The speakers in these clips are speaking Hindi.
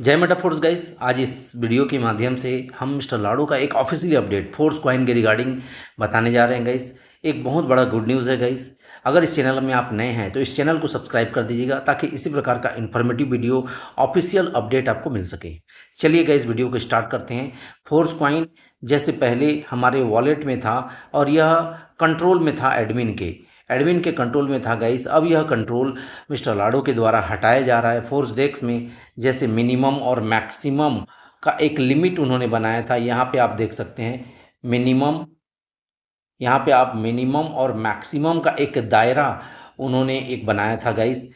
जय मेटाफोर्स गाइस। आज इस वीडियो के माध्यम से हम मिस्टर लाडो का एक ऑफिशियली अपडेट फोर्स कॉइन के रिगार्डिंग बताने जा रहे हैं गाइस। एक बहुत बड़ा गुड न्यूज़ है गाइस। अगर इस चैनल में आप नए हैं तो इस चैनल को सब्सक्राइब कर दीजिएगा ताकि इसी प्रकार का इन्फॉर्मेटिव वीडियो ऑफिशियल अपडेट आपको मिल सके। चलिए गाइस वीडियो को स्टार्ट करते हैं। फोर्स कॉइन जैसे पहले हमारे वॉलेट में था और यह कंट्रोल में था एडमिन के कंट्रोल में था गाइस। अब यह कंट्रोल मिस्टर लाडो के द्वारा हटाया जा रहा है। फोर्स डेस्क में जैसे मिनिमम और मैक्सिमम का एक लिमिट उन्होंने बनाया था। यहाँ पे आप देख सकते हैं मिनिमम, यहाँ पे आप मिनिमम और मैक्सिमम का एक दायरा उन्होंने एक बनाया था गाइस,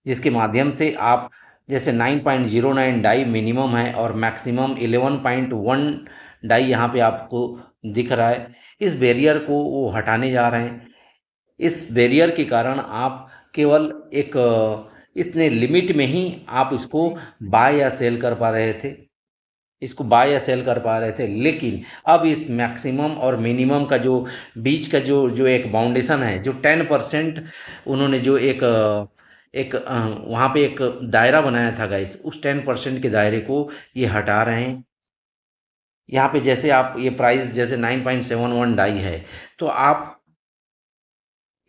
जिसके माध्यम से आप जैसे 9.09 डाई मिनिमम है और मैक्सिमम 11.1 डाई यहाँ पे आपको दिख रहा है। इस बैरियर को वो हटाने जा रहे हैं। इस बैरियर के कारण आप केवल एक इतने लिमिट में ही आप इसको बाय या सेल कर पा रहे थे, लेकिन अब इस मैक्सिमम और मिनिमम का जो बीच का जो एक बाउंडेशन है, जो 10% उन्होंने जो एक वहाँ पे एक दायरा बनाया था गाइस, उस 10% के दायरे को ये हटा रहे हैं। यहाँ पे जैसे आप ये प्राइस जैसे 9.71 डाई है तो आप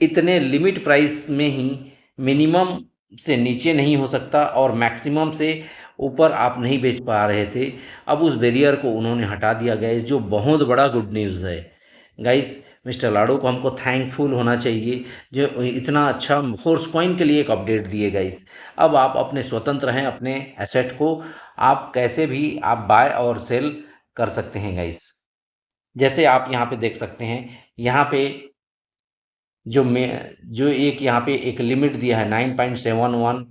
इतने लिमिट प्राइस में ही मिनिमम से नीचे नहीं हो सकता और मैक्सिमम से ऊपर आप नहीं बेच पा रहे थे। अब उस बैरियर को उन्होंने हटा दिया गया, जो बहुत बड़ा गुड न्यूज़ है गाइस। मिस्टर लाडो को हमको थैंकफुल होना चाहिए जो इतना अच्छा फोर्स कॉइन के लिए एक अपडेट दिए गाइस। अब आप अपने स्वतंत्र हैं, अपने एसेट को आप कैसे भी आप बाय और सेल कर सकते हैं गाइस। जैसे आप यहाँ पे देख सकते हैं, यहाँ पे जो एक यहाँ पे एक लिमिट दिया है 9.71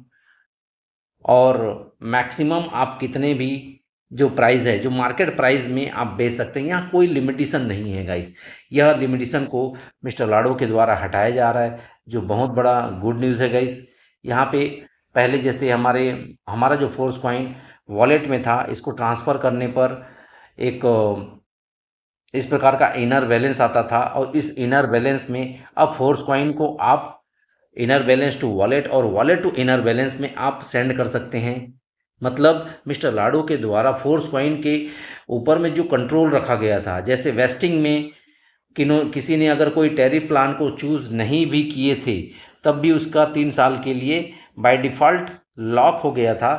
और मैक्सिमम आप कितने भी जो प्राइस है, जो मार्केट प्राइस में आप बेच सकते हैं। यहाँ कोई लिमिटेशन नहीं है गाइस। यह लिमिटेशन को मिस्टर लाडो के द्वारा हटाया जा रहा है, जो बहुत बड़ा गुड न्यूज़ है गाइस। यहाँ पे पहले जैसे हमारा जो फोर्स कॉइन वॉलेट में था, इसको ट्रांसफ़र करने पर एक इस प्रकार का इनर बैलेंस आता था और इस इनर बैलेंस में अब फोर्स कॉइन को आप इनर बैलेंस टू वॉलेट और वॉलेट टू इनर बैलेंस में आप सेंड कर सकते हैं। मतलब मिस्टर लाडो के द्वारा फोर्स कॉइन के ऊपर में जो कंट्रोल रखा गया था, जैसे वेस्टिंग में किसी ने अगर कोई टैरिफ प्लान को चूज़ नहीं भी किए थे तब भी उसका 3 साल के लिए बाय डिफ़ॉल्ट लॉक हो गया था।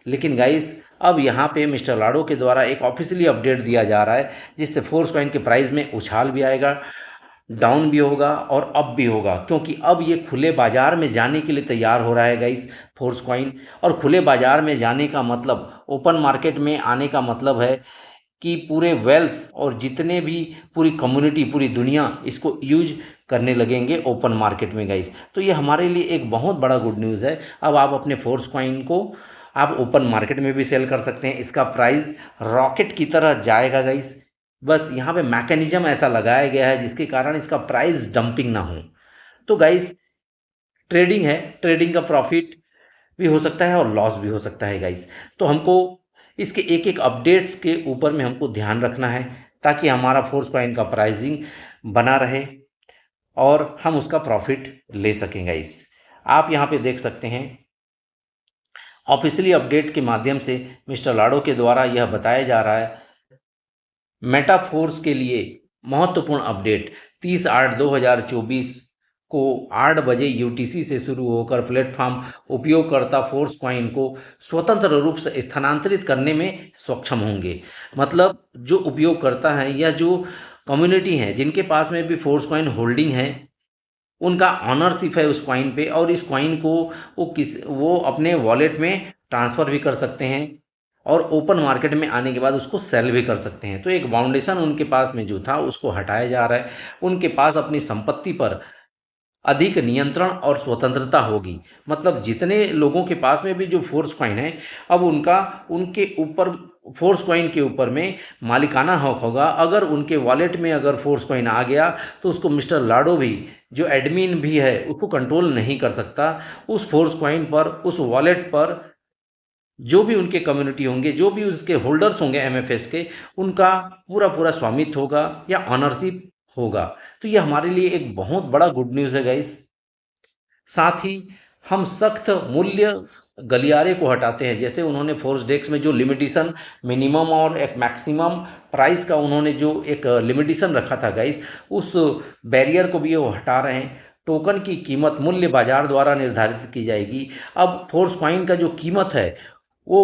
लेकिन गाइस अब यहाँ पे मिस्टर लाडो के द्वारा एक ऑफिशियली अपडेट दिया जा रहा है, जिससे फोर्स कॉइन के प्राइस में उछाल भी आएगा, डाउन भी होगा और अप भी होगा, क्योंकि अब ये खुले बाज़ार में जाने के लिए तैयार हो रहा है गाइस फोर्स कॉइन। और खुले बाज़ार में जाने का मतलब, ओपन मार्केट में आने का मतलब है कि पूरे वेल्थ और जितने भी पूरी कम्युनिटी, पूरी दुनिया इसको यूज करने लगेंगे ओपन मार्केट में गाइस। तो ये हमारे लिए एक बहुत बड़ा गुड न्यूज़ है। अब आप अपने फोर्स कॉइन को आप ओपन मार्केट में भी सेल कर सकते हैं। इसका प्राइस रॉकेट की तरह जाएगा गाइस। बस यहाँ पे मैकेनिज्म ऐसा लगाया गया है जिसके कारण इसका प्राइस डंपिंग ना हो। तो गाइस ट्रेडिंग है, ट्रेडिंग का प्रॉफिट भी हो सकता है और लॉस भी हो सकता है गाइस। तो हमको इसके एक एक अपडेट्स के ऊपर में हमको ध्यान रखना है ताकि हमारा फोर्स कॉइन का प्राइसिंग बना रहे और हम उसका प्रॉफिट ले सकें गाइस। आप यहाँ पे देख सकते हैं ऑफिशियली अपडेट के माध्यम से मिस्टर लाडो के द्वारा यह बताया जा रहा है, मेटाफोर्स के लिए महत्वपूर्ण अपडेट 30/8/2024 को 8 बजे यूटीसी से शुरू होकर प्लेटफॉर्म उपयोगकर्ता फोर्स कॉइन को स्वतंत्र रूप से स्थानांतरित करने में सक्षम होंगे। मतलब जो उपयोगकर्ता हैं या जो कम्युनिटी हैं जिनके पास में भी फोर्स कॉइन होल्डिंग है, उनका ऑनरशिप है उस कॉइन पे और इस कॉइन को वो अपने वॉलेट में ट्रांसफ़र भी कर सकते हैं और ओपन मार्केट में आने के बाद उसको सेल भी कर सकते हैं। तो एक बाउंडेशन उनके पास में जो था उसको हटाया जा रहा है। उनके पास अपनी संपत्ति पर अधिक नियंत्रण और स्वतंत्रता होगी। मतलब जितने लोगों के पास में भी जो फोर्स कॉइन है, अब उनके ऊपर फोर्स कॉइन के ऊपर में मालिकाना हक होगा। अगर उनके वॉलेट में अगर फोर्स कॉइन आ गया तो उसको मिस्टर लाडो भी, जो एडमिन भी है, उसको कंट्रोल नहीं कर सकता। उस फोर्स कॉइन पर, उस वॉलेट पर जो भी उनके कम्युनिटी होंगे, जो भी उसके होल्डर्स होंगे एमएफएस के, उनका पूरा पूरा स्वामित्व होगा या ऑनरशिप होगा। तो ये हमारे लिए एक बहुत बड़ा गुड न्यूज़ है गाइस। साथ ही हम सख्त मूल्य गलियारे को हटाते हैं, जैसे उन्होंने फोर्स डेक्स में जो लिमिटेशन मिनिमम और एक मैक्सिमम प्राइस का उन्होंने जो एक लिमिटेशन रखा था गाइस, उस बैरियर को भी वो हटा रहे हैं। टोकन की कीमत मूल्य बाजार द्वारा निर्धारित की जाएगी। अब फोर्स कॉइन का जो कीमत है वो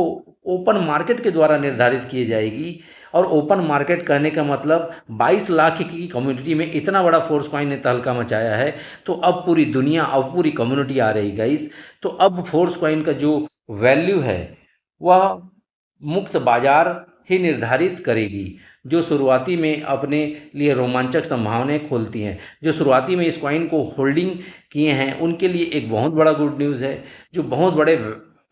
ओपन मार्केट के द्वारा निर्धारित की जाएगी। और ओपन मार्केट कहने का मतलब 22 लाख की कम्युनिटी में इतना बड़ा फोर्स कॉइन ने तहलका मचाया है, तो अब पूरी दुनिया, अब पूरी कम्युनिटी आ रही गाइस। तो अब फोर्स कॉइन का जो वैल्यू है वह मुक्त बाजार ही निर्धारित करेगी, जो शुरुआती में अपने लिए रोमांचक संभावनाएं खोलती हैं। जो शुरुआती में इस कॉइन को होल्डिंग किए हैं उनके लिए एक बहुत बड़ा गुड न्यूज़ है, जो बहुत बड़े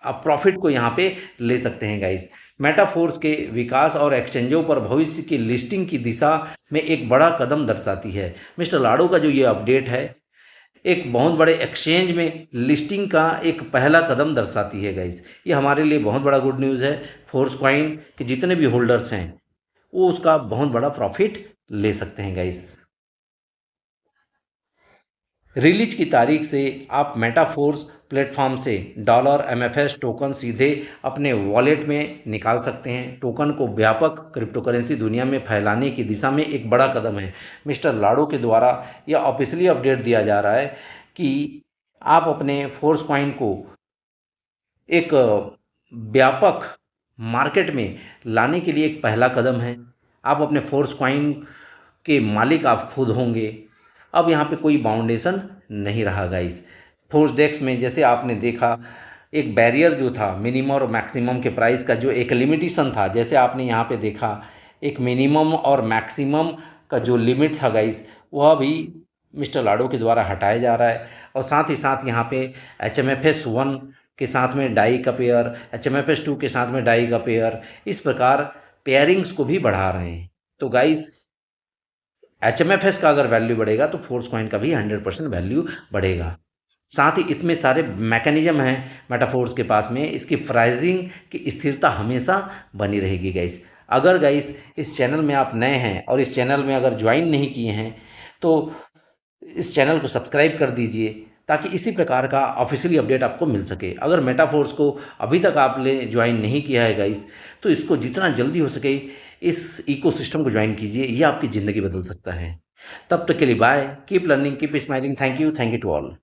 आप प्रॉफिट को यहाँ पे ले सकते हैं गाइस। मेटाफोर्स के विकास और एक्सचेंजों पर भविष्य की लिस्टिंग की दिशा में एक बड़ा कदम दर्शाती है। मिस्टर लाडो का जो ये अपडेट है एक बहुत बड़े एक्सचेंज में लिस्टिंग का एक पहला कदम दर्शाती है गाइस। ये हमारे लिए बहुत बड़ा गुड न्यूज़ है। फोर्स कॉइन के जितने भी होल्डर्स हैं वो उसका बहुत बड़ा प्रॉफिट ले सकते हैं गाइस। रिलीज की तारीख से आप मेटाफोर्स प्लेटफॉर्म से डॉलर MFS टोकन सीधे अपने वॉलेट में निकाल सकते हैं। टोकन को व्यापक क्रिप्टोकरेंसी दुनिया में फैलाने की दिशा में एक बड़ा कदम है। मिस्टर लाडो के द्वारा यह ऑफिशियली अपडेट दिया जा रहा है कि आप अपने फोर्स कॉइन को एक व्यापक मार्केट में लाने के लिए एक पहला कदम है। आप अपने फोर्स कॉइन के मालिक आप खुद होंगे। अब यहाँ पे कोई बाउंडेशन नहीं रहा गाइस। फोर्स डेक्स में जैसे आपने देखा एक बैरियर जो था मिनिमम और मैक्सिमम के प्राइस का, जो एक लिमिटेशन था, जैसे आपने यहाँ पे देखा एक मिनिमम और मैक्सिमम का जो लिमिट था गाइस, वह भी मिस्टर लाडो के द्वारा हटाया जा रहा है। और साथ ही साथ यहाँ पे HMFS 1 के साथ में डाई का पेयर, HMFS 2 के साथ में डाई का पेयर, इस प्रकार पेयरिंग्स को भी बढ़ा रहे हैं। तो गाइस HMFS का अगर वैल्यू बढ़ेगा तो फोर्स कॉइन का भी 100% वैल्यू बढ़ेगा। साथ ही इतने सारे मैकेनिज्म हैं मेटाफोर्स के पास में, इसकी प्राइसिंग की स्थिरता हमेशा बनी रहेगी गाइस। अगर गाइस इस चैनल में आप नए हैं और इस चैनल में अगर ज्वाइन नहीं किए हैं तो इस चैनल को सब्सक्राइब कर दीजिए, ताकि इसी प्रकार का ऑफिशियली अपडेट आपको मिल सके। अगर मेटाफोर्स को अभी तक आपने ज्वाइन नहीं किया है गाइस, तो इसको जितना जल्दी हो सके इस इकोसिस्टम को ज्वाइन कीजिए, ये आपकी ज़िंदगी बदल सकता है। तब तक के लिए bye, keep learning, keep smiling. Thank you to all.